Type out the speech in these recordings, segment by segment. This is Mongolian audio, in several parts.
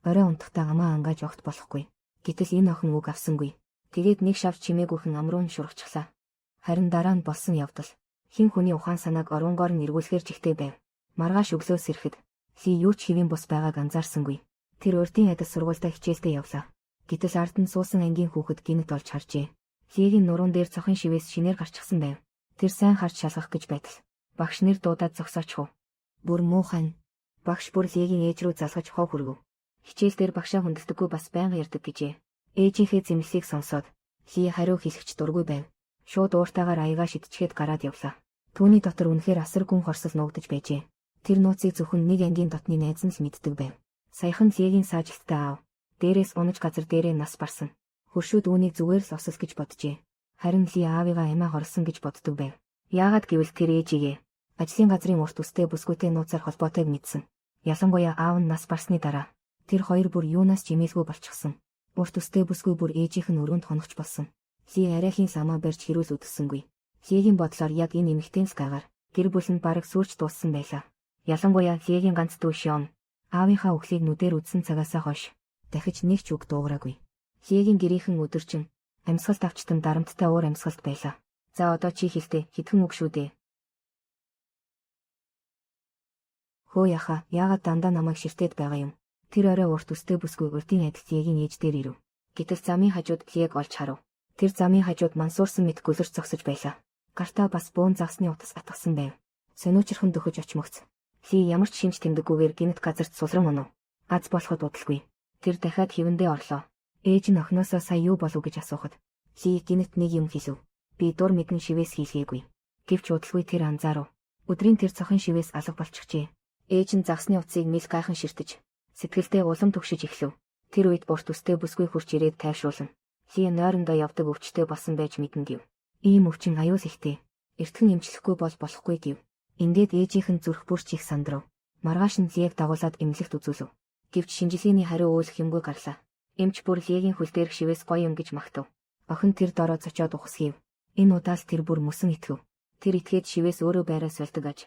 Орой унтахтаа амаа ангааж огт болохгүй. Гэтэл энэ охин үг авсангүй. Тэгээд нэг шавж чимээгүйхэн ам руу нь шургачихлаа. Харин дараа нь болсон явдал. Хин хүний ухаан санааг орунгоор нь эргүүлэхээр жигтэй байв. Маргааш өглөөс ирэхэд Ли юу ч хэвийн бус байгааг анзаарсангүй. Тэр урдын адас сургуультай хичээлдээ явлаа. Гэтэл ард нь суусан ангийн хүүхэд гинэт олж харжээ. Лигийн нуруунд дээр цохон шивээс шинээр гарчихсан байв. Тэр сайн харж шалгах гэж байтал багш нэр дуудаад зогсоочихв. Бүр муухай. Багш бүр Лигийн ээж рүү залгаж хов хүргэв. Хичээл дээр багшаа хүндэлдэггүй бас байнга ярьдаг гэжээ. Ээжийнхээ зэмлэлийг сонсоод Ли хариу хэлэхч дургүй байв. Шууд ууртаагаар аягаа шидчихэд гараад явлаа. Түүний дотор үнэхээр асар гүн хорсол нуугдаж байжээ. Тэр нууцыг зөвхөн нэг ангийн дотны найз нь л мэддэг байв. Саяхан Лигийн саажилттай аав. Дээрээс унаж газар дээрээ нас барсан. Хөршүүд үүнийг зүгээр л осол гэж боджээ. Харин Ли аавыгаа амиа хорлсон гэж боддог байв. Яагаад гэвэл тэр ээжигээ ажлын газрын урт үстэй бүсгүйтэй нууцаар холбоотойг мэдсэн. Ялангуяа аав нь нас барсны дараа тэр хоёр бүр юунаас ч эмээлгүй болчихсон. Урт үстэй бүсгүй бүр ээжийнх нь өргөнд хоногч болсон. Ли арайхийн самаа барьж хэрүүл үтсэнгүй. Лигийн бодлоор яг энэ эмэгтэйн сгагаар гэр бүл нь бараг сүрч дууссан байлаа. Ялангуяа Лигийн ганц дүү Шон аавынхаа үхлийг нүдээр үзсэн цагаасаа хойш дахиж нэг ч үг дуугараагүй. Лигийн гэрийнхэн өдөржин амьсгалт авчтан дарамттай уур амьсгалт байлаа. За одоо чи хэлтэй хитгэн үг шүү дээ. Хөө яха, яагаад дандаа намайг ширтээд байгаа юм? Тэр орой урт үстэй бүсгүй урдын адил Лигийн ээж дээр ирэв. Гэтэл замын хажууд Лиг олж харав. Тэр замын хажууд мансуурсан мэт гөлөрч зогсож байлаа. Гартаа бас бөөн загсны утас атгсан байв. Сониучрхан дөхөж очмогц. Ли ямар ч шинж тэмдэггүйгээр гинт газарт сулран онов. Аз болоход удалгүй. Тэр дахиад хивэндээ орлоо. Ээж нь охиноосоо сая юу болов гэж асуухад Ли гинт нэг юм хэлв. Би дур мэдэн шивээс хийлгээгүй. Гэвч удалгүй тэр анзаарав. Өдрийн тэр цохон шивээс алга болчихжээ. Ээж нь загсны утсыг мэл гайхан ширтэж сэтгэлдээ улам түгшиж эхлэв. Тэр үед бурт үстэй бүсгүй хурч ирээд тайвшруулна. Ли нойрондоо явдаг өвчтэй болсон байж мэднэ гэв. Ийм өвчин аюул ихтэй. Эртхэн эмчлэхгүй бол болохгүй гэв. Ингээд ээжийнх нь зүрх бүрч их сандрав. Маргааш нь Лиг дагуулад эмнэлэгт үзүүлв. Гэвч шинжилгээний хариу өөлөх юмгүй гарлаа. Эмч бүр Лигийн хөл дээрх шивээс гоё юм гэж магтав. Охин тэр дороо зочоод ухсхийв. Энэ удаас тэр бүр мөсөн итгэв. Тэр итгээд шивээс өөрөө байраа сольдог аж.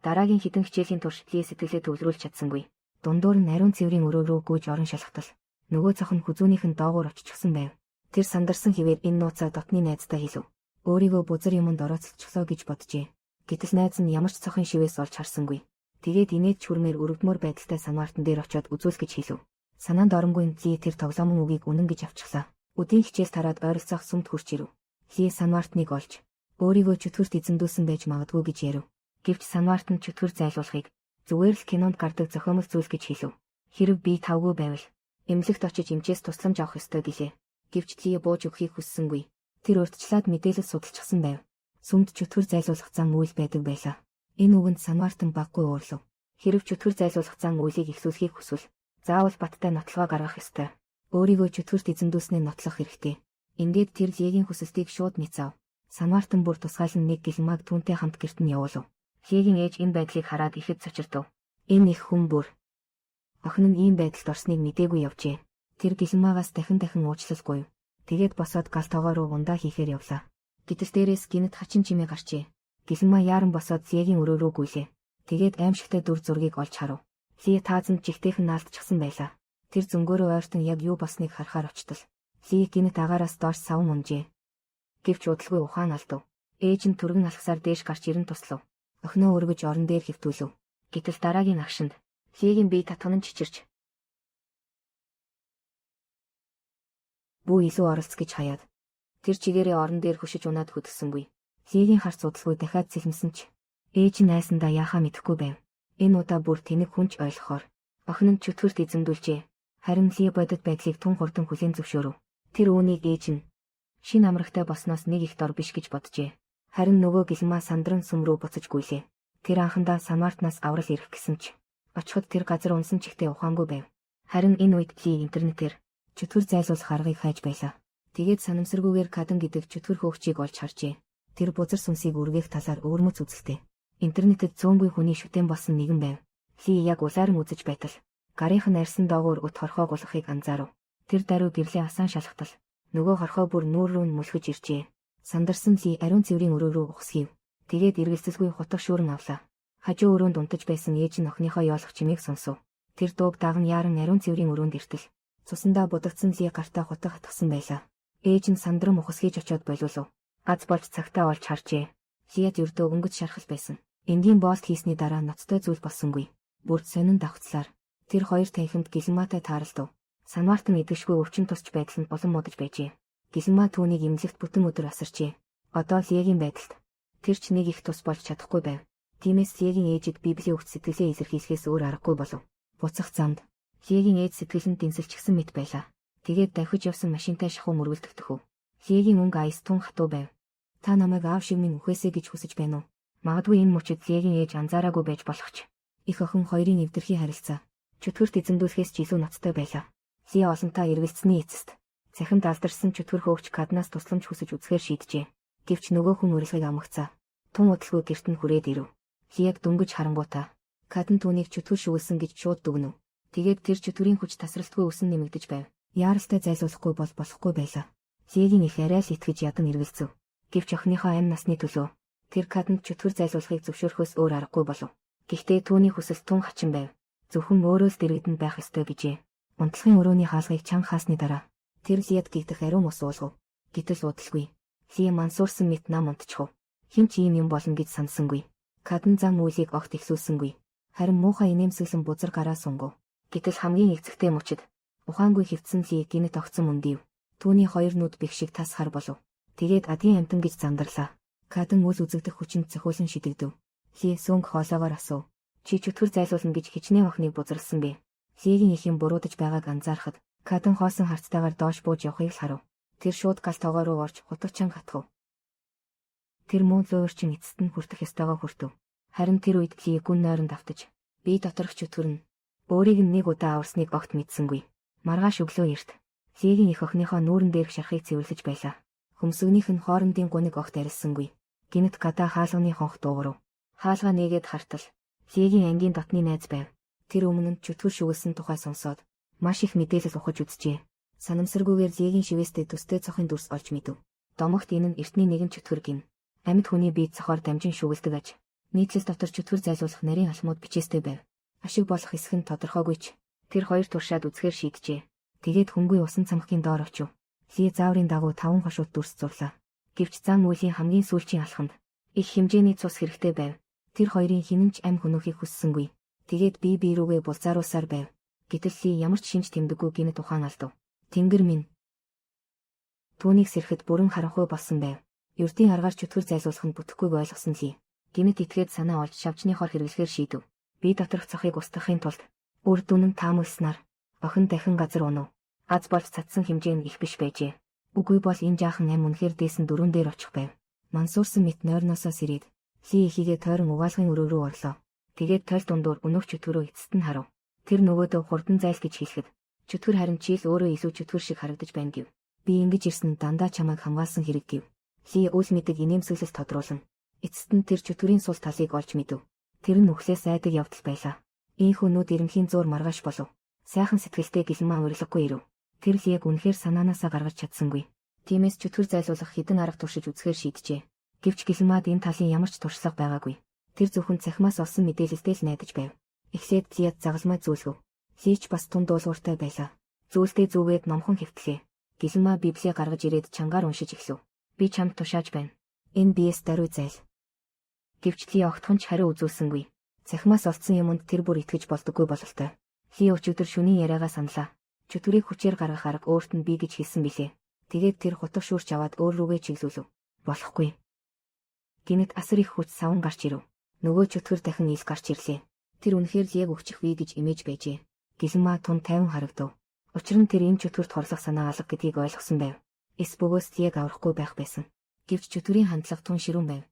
Дараагийн хитэн хичээлийн турш Ли сэтгэлээ төвлөрүүлж чадсангүй. Дундуур нь ариун цэврийн өрөө рүү гүйж орон шалхтал. Нөгөө цох нь хүзүүнийх нь доогуур оччихсан байв. Тэр сандарсан хിവэр энэ нууцаа дотны найздаа хэлв. Өөрийгөө бузар юмд орооцолчихлоо гэж боджээ. Гэтэл найз нь ямар ч цохын шивээс олж харсангүй. Тэгээд инээд чүрмээр өрөвдмөр байдалтай санваартан дээр очиод үзүүлэх гэж хэлв. Санаанд оронгүй Ли тэр тоглоомын үгийг үнэн гэж авчихлаа. Өдийн хичээл тараад ойролцоох сүмд хурч ирэв. Ли санваартныг олж өөрийгөө чөтгөрт эзэмдүүлсэн байж магадгүй гэж ярив. Гэвч санваартанд чөтгөр зайлуулахыг зүгээр л кинонд гардаг зохиомол зүйл гэж хэлв. Хэрв би тавгүй байвал эмнэлэгт очиж эмчээс тусламж авах ёстой гэлээ. Гэвч Ли бууж өгөхийг хүссэнгүй. Тэр урьдчилаад мэдээлэл судалчихсан байв. Сүмд чөтгөр зайлуулах зан үйл байдаг байлаа. Энэ үгэнд санваартан баггүй уурлав. Хэрв чөтгөр зайлуулах зан үйлийг эхлүүлэхийг хүсвэл заавал баттай нотлогоо гаргах ёстой. Өөрийгөө чөтгөрт эзэмдүүлснээ нотлох хэрэгтэй. Ингээд тэр Лигийн хүсэлтийг шууд нэцав. Санваартан бүр тусгаалan нэг гэлмаг түүнтэй хамт гэрт нь явуулав. Лигийн ээж энэ байдлыг хараад ихэд цочирдов. Энэ их хүн бүр. Охин нь ийм байдалд орсныг мэдээгүй явжээ. Тэр гэлмагаас дахин уучлалгүй. Тэгээд босоод гал тоогоо руу ундаа хийхээр явлаа. Гэтэл дээрээс гинэт хачин чимээ гарчээ. Гэлмаа яаран босоод Лигийн өрөө рүү гүйлээ. Тэгээд аимшигтай дүр зургийг олж харав. Ли таазанд жигтэйхэн наалтчихсан байлаа. Тэр зөнгөөрөө ойртон яг юу болсныг харахаар очтол. Ли гинэт агаараас доош савн унжээ. Гэвч удалгүй ухаан алдав. Ээж нь түргэн алхсаар дээш гарч ирэн туслав. Охиноо өргөж орон дээр хэвтүүлв. Гэтэл дараагийн агшинд Лигийн бие татган чичирч бүү илүү оролц гэж хаяад тэр чигээрээ орон дээр хөшиж унаад хөдөлсөнгүй. Лигийн харц удалгүй дахиад сэлмсэн ч ээж нь айсандаа яахаа мэдэхгүй байв. Энэ удаа бүр тэнэг хүнч ойлгохоор охин нь чөтгөрт эзэмдүүлжээ. Харин Ли бодит байдлыг тун хурдан хүлээн зөвшөөрөв. Тэр үүнийг ээж нь шин амрагтай босноос нэг их дор биш гэж боджээ. Харин нөгөө гэлмаа сандран сүм рүү буцаж гүйлээ. Тэр анхандаа Санваартнаас аврал ирэх гэсэн ч очиход тэр газар унсан чихтэй ухаангүй байв. Харин энэ үед Ли интернетээр чөтгөр зайлуулах аргыг хайж байлаа. Тэгээд санамсаргүйгээр Кадан гэдэг чөтгөр хөөгчийг олж харжээ. Тэр бузар сүнсийг үргээх талаар өвөрмөц үзэлтэй. Интернетэд цөөнгүй хүний шүтэн болсон нэгэн байв. Ли яг улааран үзэж байтал гарынх нь арьсан доогуур өт хорхоо гулгахыг анзаарав. Тэр даруй гэрлээ асаан шалхтал нөгөө хорхоо бүр нүүр рүү мөлхөж иржээ. Сандарсан Ли ариун цэврийн өрөө рүү ухсхийв. Тэгээд эргэлзэлгүй хутга шүүрэн авлаа. Хажуу өрөөнд унтаж байсан ээж нь охиныхоо ёолох чимээг сонсов. Тэр дууг даган яаран ариун цэврийн өрөөнд иртэл. Цусандаа будагдсан Ли гартаа хутга хатгсан байлаа. Ээж нь сандрам ухасгийж очиод болиулав. Аз болж цагтаа олж харжээ. Лиад ердөө өнгөж шархал байсан. Энгийн боост хийсний дараа ноцтой зүйл болсонгүй. Бүрд сонин давхцлаар тэр хоёр танхимд Гэлэнмаатай тааралдав. Санваарт нь идэвшгүй өвчин тусч байдал нь улам муудаж байжээ. Гэлэнмаа түүнийг эмнэлэгт бүтэн өдөр асарчээ. Одоо Лиагийн байдалд тэр ч нэг их тус болж чадахгүй байв. Тиймээс Лиагийн ээжид Библийн өгч сэтгэлээ илэрхийлэхээс өөр аргагүй болов. Буцах замд Лиагийн ээж сэтгэл нь дэнсэлчихсэн мэт байлаа. Тэгээд давхиж явсан машинтай шахуу мөргөлдөгдөхөв. Лиагийн өнгө аяс тун хатуу байв. Та намайг аав шивнийн үхээсэ гэж хүсэж байна уу? Магадгүй энэ мөчөд Лиагийн ээж анзаараагүй байж болох ч. Их охин хоёрын эвдэрхий харилцаа чөтгөрт эзэмдүүлэхээс ч илүү ноцтой байлаа. Лиа олонтаа эргэлзсэний эцэст цахимд алдарсан чөтгөр хөөгч Каднаас тусламж хүсэж үзэхээр шийджээ. Гэвч нөгөө хүн урилгыг амгацаа. Тун удалгүй гэрт нь хүрээд ирэв. Лиаг дөнгөж харангуйтаа Кадн түүнийг чөтгөр шүглсэн гэж шууд дүгнэв. Тэгээд тэр чөтгөрийн хүч тасралтгүй өсөн нэмэгдэж байв. Яаралтай зайлуулахгүй бол болохгүй байлаа. Лиагийн их арай л итгэж ядан эргэлзэв. Гэвч охиныхоо амь насны төлөө тэр Каднд чөтгөр зайлуулахыг зөвшөөрөхөөс өөр аргагүй болов. Гэхдээ түүний хүсэл тун хачин байв. Зөвхөн өөрөө л дэрэгдэнд байх ёстой гэжээ. Унтлагын өрөөний хаалгыг чанга хаасны дараа тэр Лиад гэгдэх ариун ус уулгав. Гэтэл удалгүй. Лиа мансуурсан мэт нам унтчихв. Хэн ч ийм юм болно гэж сансангүй. Кадн зам үйлийг огт ихсүүлсэнгүй. Харин муухай инээмсэглэн бузар гараа сунгав. Гэтэл хамгийн эцэгтэй мөчөд ухаангүй хөвцсөн Ли гинэт огцсон мөндөв. Түүний хоёр нүд бэх шиг тас хар болов. Тэгээд адгийн амтан гэж зандарлаа. Кадн үл үзэгдэх хүчинд цохиулан шидэгдэв. Ли сөнг хоолоогоор асуув. Чи чөтгөр зайлуулна гэж хичнээн охиныг бузарласан бэ? Лиагийн их юм буруудаж байгааг анзаарахад Кадн хоосон харцтайгаар доош бууж явахыг л харав. Тэр шууд гал тоогоо руу орж хутагчаан хатгав. Тэр мөн лөөрчин эцэст нь хүртэх ёстойгоо хүртэв. Харин тэр үед Ли гүн нойронд автаж бие доторх чөтгөр нь өөрийг нэг удаа аварсныг огт мэдсэнгүй. Маргааш өглөө эрт Лиагийн их охиныхоо нүүрэн дээрх шархыг цэвэрлэж байлаа. Хөмсгөнийх нь хоорондын гуниг огт арилсангүй. Гинэт гадаа хаалганы хонх дуугарав. Хаалгаа нээгээд хартал Лиагийн ангийн дотны найз байв. Тэр өмнө нь чөтгөр шүглсэн тухай сонсоод маш их мэдээлэл ухаж үзжээ. Санамсаргүйгээр Лиагийн шивээстэй төстэй цохын дүрс олж мэдэв. Домогт энэ нь эртний нэгэн чөтгөр гин. Амьд хүний бие цохоор дамжин шүглдэг аж. Нийтлэл дотор чөтгөр зайлуулах нарийн алхмууд бичээстэй байв. Ашиг болох хэсэг нь тодорхойгүй ч тэр хоёр туршаад үзэхээр шийджээ. Тэгээд хөнгөн усан цамхгийн доор очив. Ли зааврын дагуу 5 хошууд дүрс зурлаа. Гэвч зам үйлийн хамгийн сүүлчийн алхамд их хэмжээний цус хэрэгтэй байв. Тэр хоёрын хинэнч амь хөнөөхийг хүссэнгүй. Тэгээд бие рүүгээ булзааруулсаар байв. Гэтэл Ли ямар ч шинж тэмдэггүй гинэт ухаан алдав. Тэнгэр минь. Түүнийг сэрхэд бүрэн харанхуй болсон байв. Ердийн аргаар чөтгөр зайлуулах нь бүтэхгүйг ойлгосон Ли. Гинэт итгээд санаа олж шавжныхоор хэрэглэхээр шийдэв. Бие доторх цохыг устгахын тулд үр дүн нь таамагласнаар охин дахин газар унав. Аз болж цадсан хэмжээ нь их биш байжээ. Үгүй бол энэ жаахан амь үнэхээр дээсэн дөрүүн дээр очих байв. Мансуурсан мэт нойрноосоо сэрээд Ли ихийгээ тойрон угаалгын өрөө рүү орлоо. Тэгээд тойл дундуур өнөөх чөтгөрөө эцэст нь харав. Тэр нөгөөдөө хурдан зайл гэж хэлэхэд чөтгөр харин чи л өөрөө илүү чөтгөр шиг харагдаж байна гэв. Би ингэж ирсэн дандаа чамайг хамгаалсан хэрэг гэв. Ли үл мэдэг инээмсэглэл тодруулан эцэст нь тэр чөтгөрийн сул талыг олж мэдэв. Тэр нь үхлээс айдаг явдал байлаа. Ийхүү нүд ирэмхийн зуур маргааш болов. Сайхан сэтгэлтэй Гэлэнмаа урилгагүй ирэв. Тэр Лиаг үнэхээр санаанаасаа гаргаж чадсангүй. Тиймээс чөтгөр зайлуулах хэдэн арга туршиж үзэхээр шийджээ. Гэвч Гэлэнмаад энэ талын ямар ч туршлага байгаагүй. Тэр зөвхөн цахимаас олсон мэдээлэлтэй л найдаж байв. Эхлээд Лиад загалмай зүүлгэв. Ли ч бас тун дуулууртай байлаа. Зүйлдээ зүгээд номхон хэвтлээ. Гэлэнмаа Библийг гаргаж ирээд чангаар уншиж эхлэв. Би чамд тушааж байна. Энэ биес даруй зайл. Гэвч Ли огтхон ч хариу үзүүлсэнгүй. Цахимаас олдсон юмд тэр бүр итгэж болдоггүй бололтой. Ли өчигдөр шөнийн яриагаа саналаа. Чөтгөрийг хүчээр гаргах арга өөрт нь бий гэж хэлсэн билээ. Тэгээд тэр хутга шүүрч аваад өөр рүүгээ чиглүүлв. Болохгүй. Гинэт асар их хүч савн гарч ирэв. Нөгөө чөтгөр дахин ил гарч ирлээ. Тэр үнэхээр Лиаг өгчих вэ гэж имэж байжээ. Гэлэнмаа тун тайван харагдав. Учир нь тэр энэ чөтгөрт хорлох санаа алга гэдгийг ойлгосон байв. Эс бөгөөс Лиаг аврахгүй байх байсан. Гэвч чөтгөрийн хандлага тун ширүүн байв.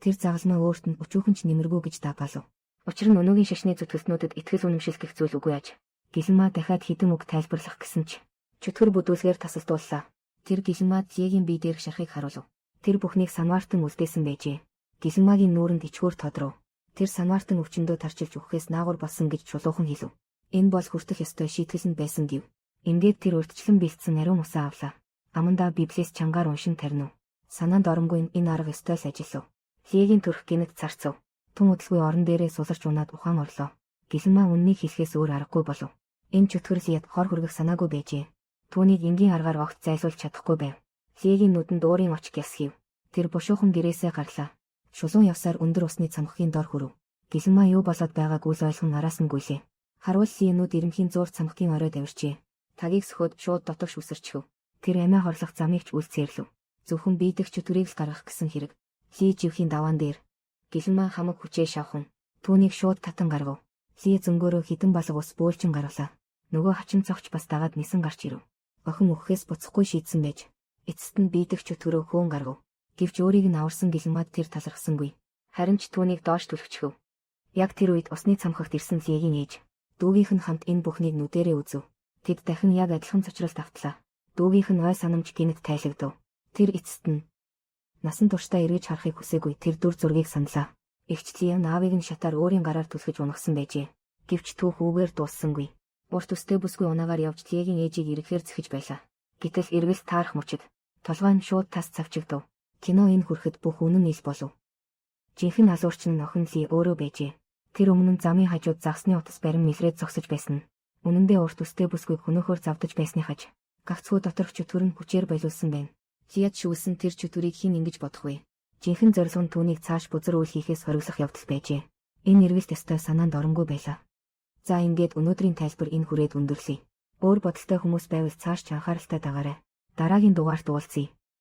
Тэр загалмай өөрт нь өчүүхэн ч нэмэргүй гэж даапалав. Учир нь өнөөгийн шашны зүтгэлтнүүдэд итгэл үнэмшилдэх зүйл үгүй аж. Гэлэнмаа дахиад хэдэн үг тайлбарлах гэсэн ч чөтгөр бүдүүлгээр тасалдууллаа. Тэр Гэлэнмаад Лиагийн бие дээрх шархыг харуулв. Тэр бүхнийг санваартан үлдээсэн байжээ. Гэлэнмаагийн нүүрэнд ичгүүр тодров. Тэр санваартан өвчнөдөө тарчилж өгөхөөс наагур болсон гэж чулуухан хэлв. Энэ бол хүртэх ёстой шийтгэл нь байсан гэв. Ингээд тэр урьдчилан бэлдсэн ариун усаа авлаа. Амандаа Библиэс чангаар уншин тарнив. Санаанд оромгүй энэ арга ёстой л ажиллав. Лиагийн төрх гинэт царцав. Тун удалгүй орон дээрээ суларч унаад ухаан орлоо. Гэлэнмаа үннийг хэлэхээс өөр аргагүй болов. Энэ чөтгөр Лиад хор хүргэх санаагүй байжээ. Түүнийг энгийн аргаар огт зайлуулж чадахгүй байв. Лигийн нүдэнд уурын оч гясхив. Тэр бушуухан гэрээсээ гарлаа. Шулуун явсаар өндөр усны цамхгийн дор хүрэв. Гэлэнмаа юу болоод байгааг үл ойлгон араас нь гуйлээ. Харвал Линүүд ирэмхийн зуур цамхгийн оройд авирчээ. Тагийг сөхөд шууд дотогш үсэрчв. Тэр амиа хорлох замыг ч үлцээрлв. Зөвхөн биедэх чөтгөрийг л гаргах гэсэн хэрэг. Ли живхийн даваан дээр. Гэлэнмаа хамаг хүчээ шавхан. Түүнийг шууд татан гаргав. Ли зөнгөөрөө хідэн балга ус бөөлжин гаргалаа. Нөгөө хачин цогч бас дагаад нисэн гарч ирэв. Охин өгөхөөс буцахгүй шийдсэн байж. Эцэст нь биедэх чөтгөрөө хөөн гаргав. Гэвч өөрийг нь аварсан Гэлэнмаад тэр талархсангүй. Харин ч түүнийг доош түлхчихв. Яг тэр үед усны цамхагт ирсэн Лигийн ээж. Дүүгийнх нь хамт энэ бүхнийг нүдэрээ үзв. Тэд дахин яг адилхан цочролт автлаа. Дүүгийнх нь ой санамж гинэт тайлагдав. Тэр эцэст нь насан туршдаа эргэж харахыг хүсээгүй тэр дүр зургийг саналаа. Эгч Ли аавыг нь шатаар өөрийн гараар түлхэж унагсан байжээ. Гэвч түүх үүгээр дууссангүй. Урт өстэй бүсгүй унаагаар явж Лигийн ээжийг эргэхээр зэхэж байлаа. Гэтэл эргэлт таарах мөчид толгой нь шууд тас цавчигдав. Кино энэ хүрэхэд бүх үнэн ил болов. Жинхэнэ алуурч нь охин Ли өөрөө байжээ. Тэр өмнө нь замын хажууд загсны утас барин мэлрээд зогсож байсан нь. Үнэндээ урт өстэй бүсгүй хөнөөхөөр завдаж байсны хаж. Гагцхүү доторх чөтгөр нь хүчээр байлуулсан байна. Лиад шүлсэн тэр чөтгөрийг хэн ингэж бодох вэ? Жинхэнэ зорилго нь түүнийг цааш бузар үйл хийхээс хориглох явдал байжээ. Энэ эргэлт ёстой санаанд оромгүй байлаа. За ингээд өнөөдрийн тайлбар энэ хүрээд өндөрлөе. Өөр бодолтой хүмүүс байвал цааш ч анхааралтай дагаарай. Дараагийн дугаарт уулзъя.